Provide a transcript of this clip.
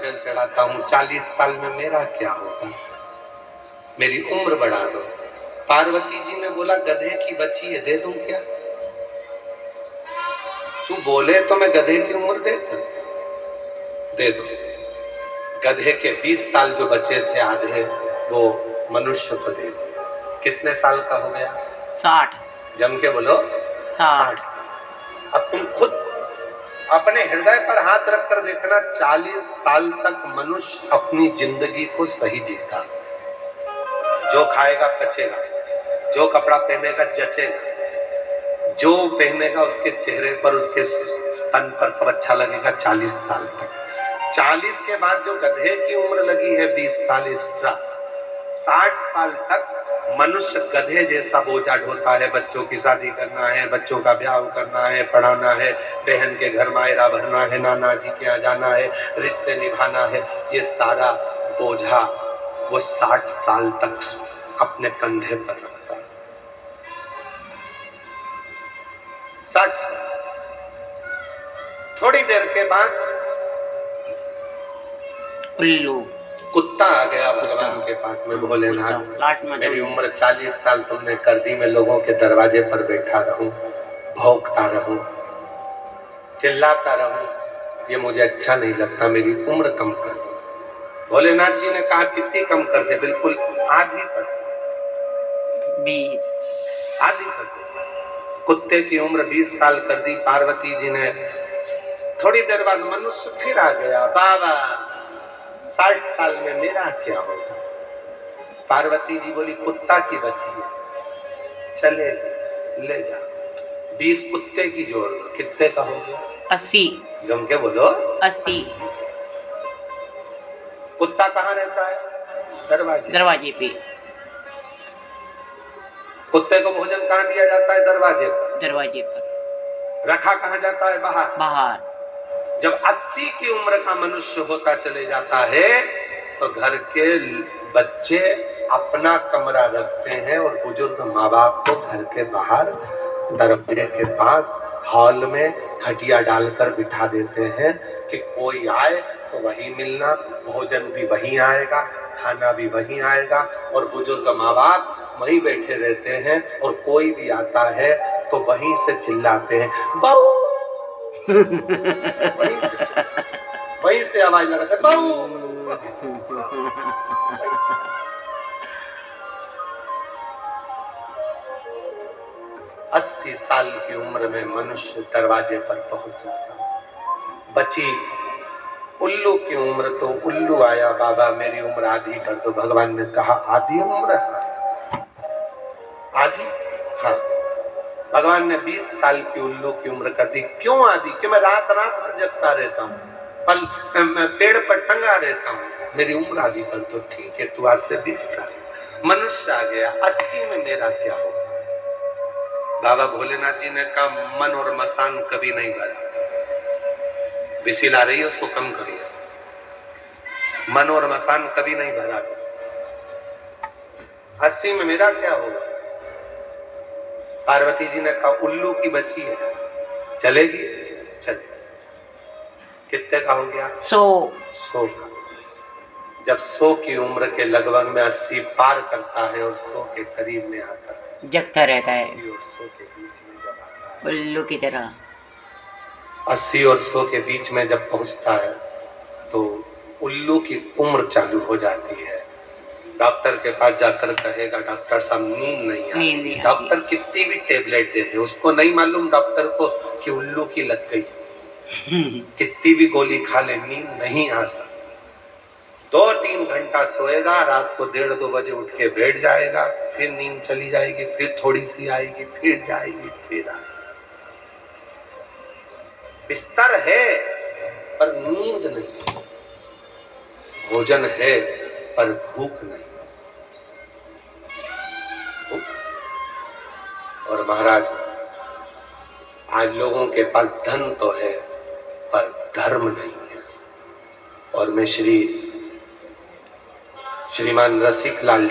जल चढ़ाता हूँ, 40 साल में मेरा क्या होगा, मेरी उम्र बढ़ा दो। पार्वती जी ने बोला गधे की बच्ची है, दे दूं क्या? तू बोले तो मैं गधे की उम्र दे सकता, दे दो। गधे के 20 साल जो बचे थे आधे, वो मनुष्य को दे दिए। कितने साल का हो गया? 60। जम के बोलो 60। अब तुम खुद अपने हृदय पर हाथ रखकर देखना, 40 साल तक मनुष्य अपनी जिंदगी को सही जीता। जो खाएगा पचेगा, जो कपड़ा पहनेगा जचेगा, जो पहनेगा उसके चेहरे पर, उसके स्तन पर सब अच्छा लगेगा 40 साल तक। 40 के बाद जो गधे की उम्र लगी है 20 साल एक्स्ट्रा, 60 साल तक मनुष्य गधे जैसा बोझा ढोता है। बच्चों की शादी करना है, बच्चों का ब्याह करना है, पढ़ाना है, बहन के घर मायरा भरना है, नाना जी के यहाँ जाना है, रिश्ते निभाना है, ये सारा बोझा वो 60 साल तक अपने कंधे पर रखता है। 60 साल। थोड़ी देर के बाद उल्लू कुत्ता आ गया भगवान के पास में, भोलेनाथ मेरी उम्र 40 साल तुमने कर दी, मैं लोगों के दरवाजे पर बैठा रहूं, भौंकता रहूं, चिल्लाता रहूं, ये मुझे अच्छा नहीं लगता, मेरी उम्र कम कर दो। भोलेनाथ जी ने कहा कितनी कम कर दे? बिल्कुल आधी कर दो, 20। आधी कर दो। कुत्ते की उम्र 20 साल कर दी पार्वती जी ने। थोड़ी देर बाद मनुष्य फिर आ गया, बाबा 60 साल में मेरा क्या होगा? पार्वती जी बोली कुत्ता की बची है, चले ले जा। 20 कुत्ते की जोड़ लो, कितने का हो गया? 80। जम के बोलो 80। कुत्ता कहाँ रहता है? दरवाजे पे। कुत्ते को भोजन कहाँ दिया जाता है? दरवाजे पर। रखा कहाँ जाता है? बाहर। जब 80 की उम्र का मनुष्य होता चले जाता है तो घर के बच्चे अपना कमरा रखते हैं और बुजुर्ग माँ बाप को घर के बाहर दरवाजे के पास हॉल में खटिया डालकर बिठा देते हैं कि कोई आए तो वहीं मिलना, भोजन भी वहीं आएगा, खाना भी वहीं आएगा, और बुजुर्ग माँ बाप वहीं बैठे रहते हैं, और कोई भी आता है तो वहीं से चिल्लाते हैं बहू, वहीं से आवाज लगाते बहू। 80 साल की उम्र में मनुष्य दरवाजे पर पहुंच जाता। बची उल्लू की उम्र तो उल्लू आया, बाबा मेरी उम्र आधी कर दो। भगवान ने कहा आधी उम्र? आधी? हाँ। भगवान ने 20 साल की उल्लू की उम्र कर दी। क्यों आधी? कि मैं रात रात भर जगता रहता हूँ, पल पेड़ पर टंगा रहता हूँ, मेरी उम्र आधी कर दो। ठीक है, तू आज से 20 साल। मनुष्य आ गया, 80 में मेरा क्या होगा? बाबा भोलेनाथ जी ने कहा मन और मसान कभी नहीं भरा। विसिल आ रही है, उसको कम करिए। मन और मसान कभी नहीं भरा। 80 में मेरा क्या होगा? पार्वती जी ने कहा उल्लू की बची है, चलेगी? चले। कितने का हो गया? 100 का। जब 100 की उम्र के लगभग में 80 पार करता है और 100 के करीब में आता है, जगता रहता है, और 100 के बीच में जब आता है, उल्लू की तरह 80 और 100 के बीच में जब पहुंचता है तो उल्लू की उम्र चालू हो जाती है। डॉक्टर के पास जाकर कहेगा डॉक्टर साहब नींद नहीं आती। डॉक्टर कितनी भी टेबलेट दे दे, उसको नहीं मालूम डॉक्टर को कि उल्लू की लग गई। कितनी भी गोली खा ले, नींद नहीं आ सकती। 2-3 घंटा सोएगा, रात को 1:30-2 बजे उठ के बैठ जाएगा, फिर नींद चली जाएगी, फिर थोड़ी सी आएगी, फिर जाएगी, फिर आएगी। बिस्तर है पर नींद नहीं, भोजन है पर भूख नहीं। और महाराज आज लोगों के पास धन तो है पर धर्म नहीं है। और मैं श्रीमान रसिक लाल